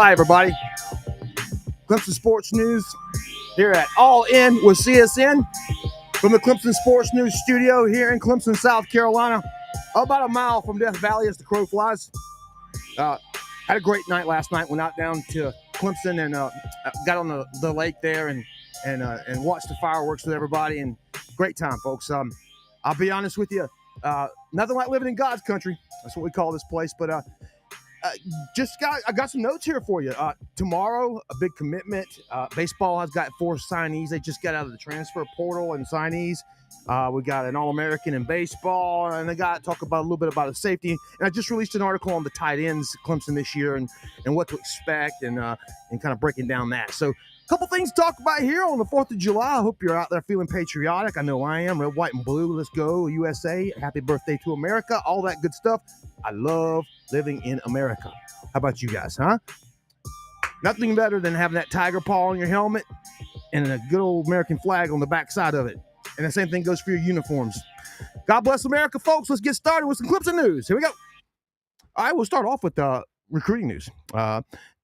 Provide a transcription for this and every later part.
Hi, everybody. Clemson Sports News here at All In with CSN from the Clemson Sports News studio here in Clemson, South Carolina, about a mile from Death Valley as the crow flies. Had a great night last night. Went out down to Clemson and got on the lake there and watched the fireworks with everybody. And great time, folks. I'll be honest with you, nothing like living in God's country. That's what we call this place. But I got some notes here for you. Tomorrow, a big commitment. Baseball has got 4 signees. They just got out of the transfer portal and signees. We got an All-American in baseball, and they got to talk about a little bit about the safety. And I just released an article on the tight ends Clemson this year and what to expect and kind of breaking down that. So a couple things to talk about here on the 4th of July. I hope you're out there feeling patriotic. I know I am. Red, white, and blue. Let's go, USA. Happy birthday to America. All that good stuff. I love living in America. How about you guys, huh? Nothing better than having that tiger paw on your helmet and a good old American flag on the back side of it. And the same thing goes for your uniforms. God bless America, folks. Let's get started with some Clemson news. Here we go. All right, we'll start off with recruiting news.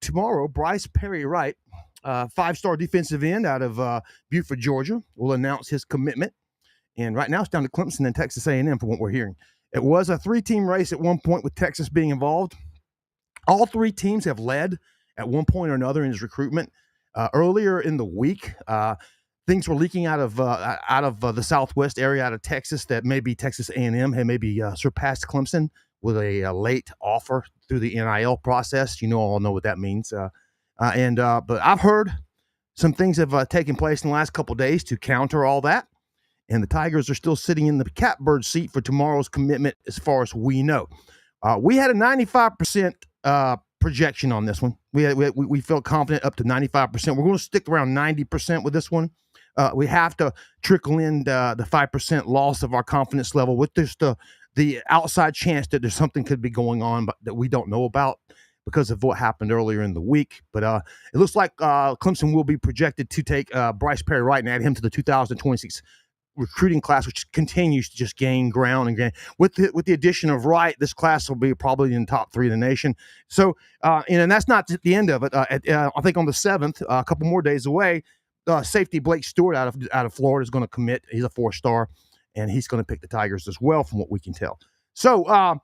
Tomorrow, Bryce Perry-Wright, 5-star defensive end out of Buford, Georgia, will announce his commitment. And right now it's down to Clemson and Texas A&M from what we're hearing. It was a 3-team race at one point with Texas being involved. All 3 teams have led at one point or another in his recruitment. Earlier in the week, things were leaking out of the Southwest area, out of Texas, that maybe Texas A&M had maybe surpassed Clemson with a late offer through the NIL process. You all know what that means. But I've heard some things have taken place in the last couple of days to counter all that. And the Tigers are still sitting in the catbird seat for tomorrow's commitment as far as we know. We had a 95% projection on this one. We felt confident up to 95%. We're going to stick around 90% with this one. We have to trickle in the 5% loss of our confidence level with just the outside chance that there's something could be going on but that we don't know about because of what happened earlier in the week. But it looks like Clemson will be projected to take Bryce Perry-Wright and add him to the 2026 recruiting class, which continues to just gain ground and gain. With the addition of Wright, this class will be probably in the top 3 in the nation. So, and that's not the end of it. I think on the 7th, a couple more days away, safety Blake Stewart out of Florida is going to commit. He's a 4-star, and he's going to pick the Tigers as well, from what we can tell. So,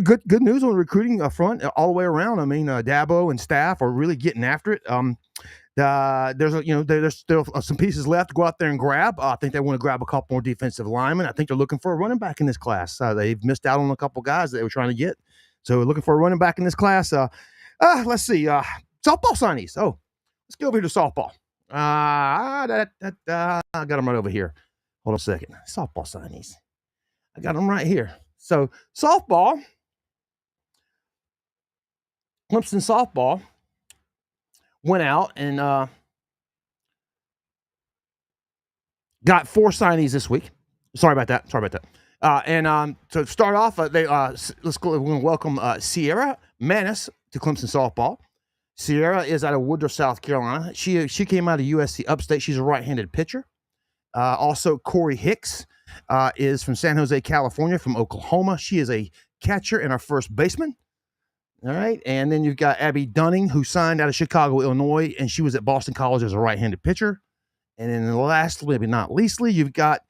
good news on the recruiting front all the way around. I mean, Dabo and staff are really getting after it. There's still some pieces left to go out there and grab. I think they want to grab a couple more defensive linemen. I think they're looking for a running back in this class. They've missed out on a couple guys that they were trying to get. So we're looking for a running back in this class. Let's see. Softball signees. Oh, let's go over here to softball. I got them right over here. Hold on a second. Softball signees. I got them right here. So softball, Clemson softball went out and got 4 signees this week. Sorry about that. So to start off, let's go. We're going to welcome Sierra Manis to Clemson softball. Sierra is out of Woodruff, South Carolina. She came out of USC Upstate. She's a right-handed pitcher. Also, Corey Hicks is from San Jose, California, from Oklahoma. She is a catcher and our first baseman. All right, and then you've got Abby Dunning, who signed out of Chicago, Illinois, and she was at Boston College as a right-handed pitcher. And then lastly, maybe not leastly, you've got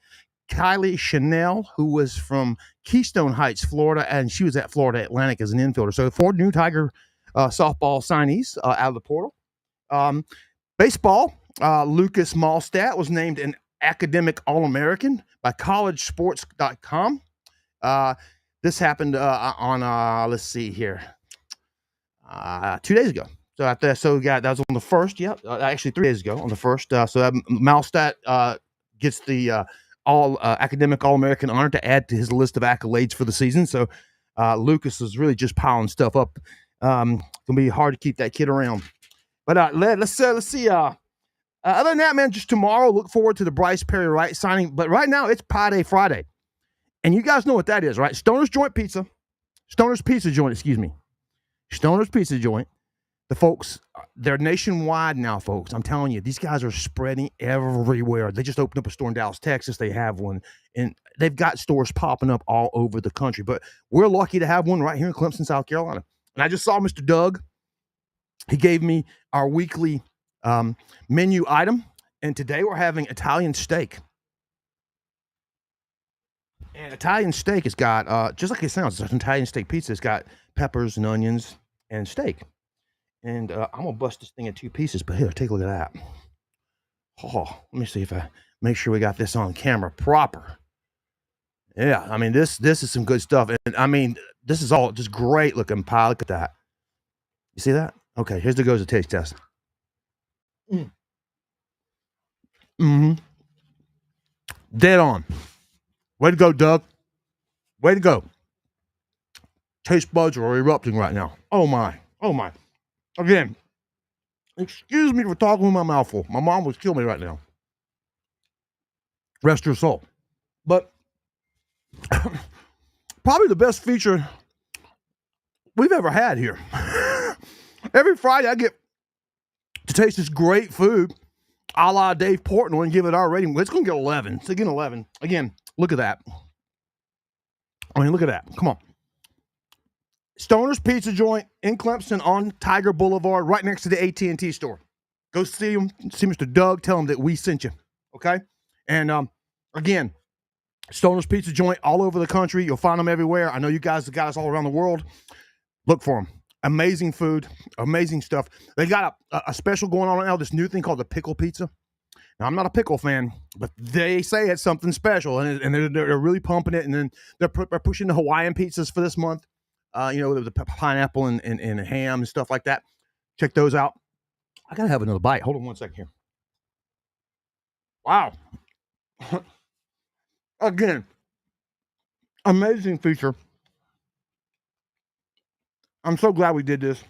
Kylie Chanel, who was from Keystone Heights, Florida, and she was at Florida Atlantic as an infielder. So 4 new Tiger softball signees out of the portal. Baseball, Lucas Malstadt was named an academic All-American by collegesports.com. This happened on, let's see here, 2 days ago. That was on the 1st. Yeah, actually 3 days ago on the 1st. So Malstadt gets the academic All-American honor to add to his list of accolades for the season. So Lucas is really just piling stuff up. Gonna be hard to keep that kid around. But let's see. Other than that, man, just tomorrow, look forward to the Bryce Perry-Wright signing. But right now, it's Pie Day Friday. And you guys know what that is, right? Stoner's Pizza Joint, excuse me. Stoner's Pizza Joint. The folks, they're nationwide now, folks. I'm telling you, these guys are spreading everywhere. They just opened up a store in Dallas, Texas. They have one. And they've got stores popping up all over the country. But we're lucky to have one right here in Clemson, South Carolina. And I just saw Mr. Doug He gave me our weekly menu item, and today we're having Italian steak. And Italian steak has got, just like it sounds, it's an Italian steak pizza. It's got peppers and onions and steak. And I'm going to bust this thing in two pieces, but here, take a look at that. Oh, let me see if I make sure we got this on camera proper. Yeah, I mean, this is some good stuff. And I mean, this is all just great looking pie. Look at that. You see that? Okay, here's the goes a taste test. Mm-hmm. Dead on. Way to go, Doug. Way to go. Taste buds are erupting right now. Oh my. Oh my. Again, excuse me for talking with my mouth full. My mom would kill me right now. Rest her soul. But probably the best feature we've ever had here. Every Friday I get to taste this great food, a la Dave Portnoy, and give it our rating. It's going to get 11. It's again 11. Again, look at that. I mean, look at that. Come on. Stoner's Pizza Joint in Clemson on Tiger Boulevard, right next to the AT&T store. Go see him. See Mr. Doug. Tell him that we sent you. Okay? And again, Stoner's Pizza Joint all over the country. You'll find them everywhere. I know you guys have got us all around the world. Look for them. Amazing food. Amazing stuff. They got a special going on right now, this new thing called the pickle pizza. Now, I'm not a pickle fan, but they say it's something special, and they're really pumping it. And then they're pushing the Hawaiian pizzas for this month. The pineapple and ham and stuff like that. Check those out. I got to have another bite. Hold on one second here. Wow. Again, amazing feature. I'm so glad we did this.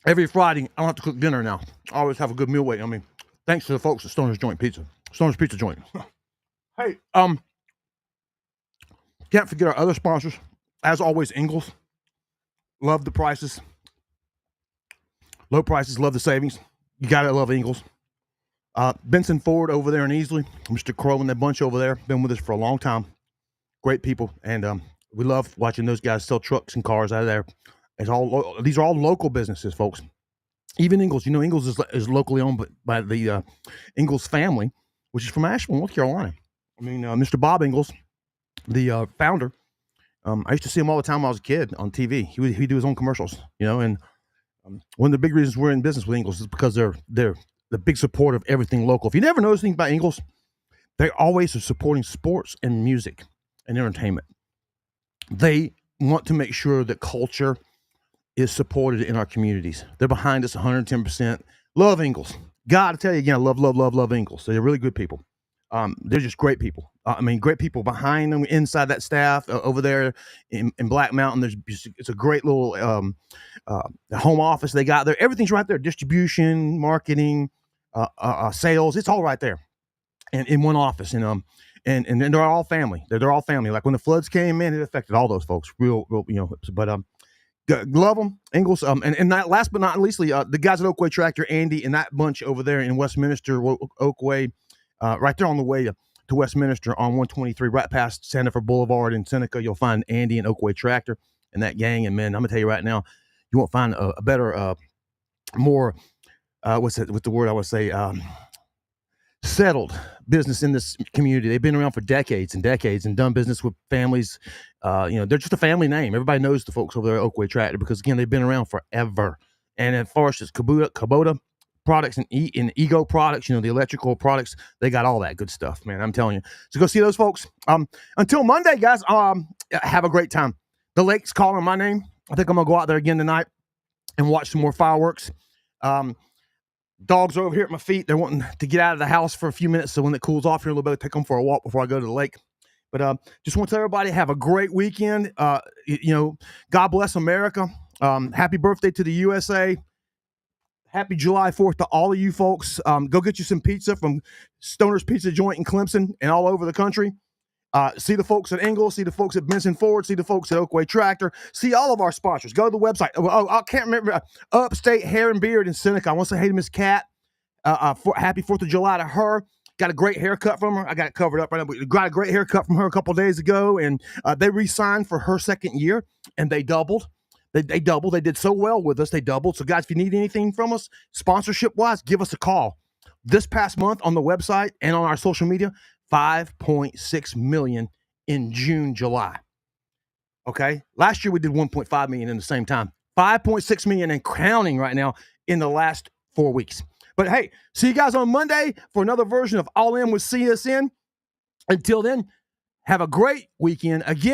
Every Friday, I don't have to cook dinner now. I always have a good meal waiting. I mean, thanks to the folks at Stoner's Pizza Joint. Hey, can't forget our other sponsors. As always, Ingles. Love the prices. Low prices, love the savings. You gotta love Ingles. Benson Ford over there in Easley. Mr. Crow and that bunch over there. Been with us for a long time. Great people. And we love watching those guys sell trucks and cars out of there. These are all local businesses, folks. Even Ingles. You know, Ingles is locally owned by the Ingles family, which is from Asheville, North Carolina. I mean, Mr. Bob Ingles, the founder, I used to see him all the time when I was a kid on TV. He'd do his own commercials, and one of the big reasons we're in business with Ingles is because they're the big support of everything local. If you never know anything about Ingles, they always are supporting sports and music and entertainment. They want to make sure that culture is supported in our communities. They're behind us 110%. Love Ingles. God, I tell you again, I love Ingles. They're really good people. They're just great people. Great people behind them, inside that staff over there in Black Mountain. It's a great little home office they got there. Everything's right there. Distribution, marketing, sales. It's all right there, and in one office. And they're all family. They're all family. Like when the floods came in, it affected all those folks. Real. But love them, Ingles. And that, last but not least, the guys at Oakway Tractor, Andy, and that bunch over there in Westminster, Oakway. Right there on the way to Westminster on 123, right past Sanford Boulevard in Seneca, you'll find Andy and Oakway Tractor and that gang. And man, I'm gonna tell you right now, you won't find a better, more, what's the word I would say, settled business in this community. They've been around for decades and decades and done business with families. They're just a family name. Everybody knows the folks over there at Oakway Tractor because again, they've been around forever. And as far as Kubota products and Ego products, the electrical products, they got all that good stuff, man. I'm telling you. So go see those folks. Until Monday, guys, have a great time. The lake's calling my name. I think I'm going to go out there again tonight and watch some more fireworks. Dogs are over here at my feet. They're wanting to get out of the house for a few minutes. So when it cools off here a little bit, take them for a walk before I go to the lake. But just want to tell everybody, have a great weekend. God bless America. Happy birthday to the USA. Happy July 4th to all of you folks. Go get you some pizza from Stoner's Pizza Joint in Clemson and all over the country. See the folks at Ingles, see the folks at Benson Ford, see the folks at Oakway Tractor, see all of our sponsors. Go to the website. Oh, I can't remember. Upstate Hair and Beard in Seneca. I want to say hey to Miss Cat. Happy 4th of July to her. Got a great haircut from her. I got it covered up right now. But got a great haircut from her a couple days ago, and they re-signed for her second year, and they doubled. They doubled. They did so well with us. They doubled. So, guys, if you need anything from us, sponsorship-wise, give us a call. This past month on the website and on our social media, 5.6 million in June, July. Okay? Last year, we did 1.5 million in the same time. 5.6 million and counting right now in the last 4 weeks. But, hey, see you guys on Monday for another version of All In with CSN. Until then, have a great weekend. Again,